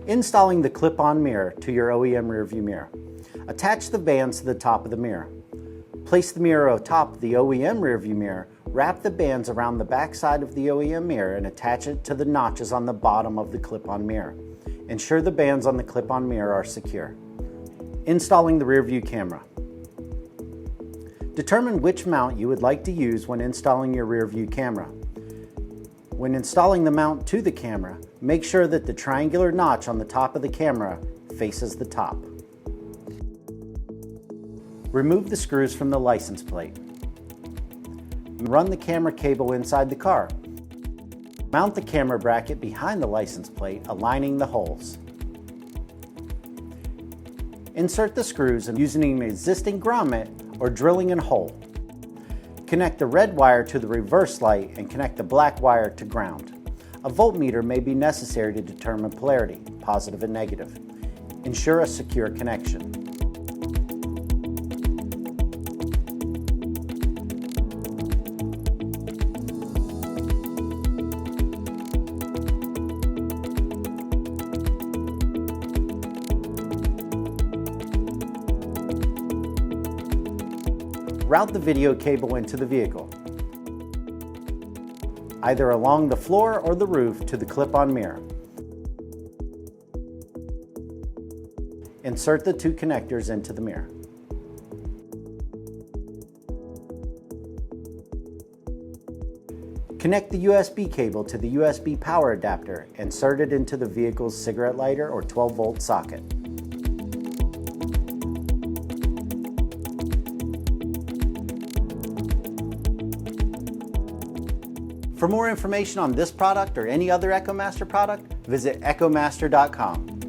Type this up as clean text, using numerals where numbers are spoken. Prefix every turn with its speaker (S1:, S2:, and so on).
S1: Installing the clip-on mirror to your OEM rearview mirror. Attach the bands to the top of the mirror. Place the mirror atop the OEM rearview mirror, wrap the bands around the back side of the OEM mirror and attach it to the notches on the bottom of the clip-on mirror. Ensure the bands on the clip-on mirror are secure. Installing the rearview camera. Determine which mount you would like to use when installing your rearview camera. When installing the mount to the camera, make sure that the triangular notch on the top of the camera faces the top. Remove the screws from the license plate. Run the camera cable inside the car. Mount the camera bracket behind the license plate, aligning the holes. Insert the screws using an existing grommet or drilling a hole. Connect the red wire to the reverse light and connect the black wire to ground. A voltmeter may be necessary to determine polarity, positive and negative. Ensure a secure connection. Route the video cable into the vehicle, either along the floor or the roof to the clip-on mirror. Insert the two connectors into the mirror. Connect the USB cable to the USB power adapter and insert it into the vehicle's cigarette lighter or 12-volt socket. For more information on this product or any other EchoMaster product, visit echomaster.com.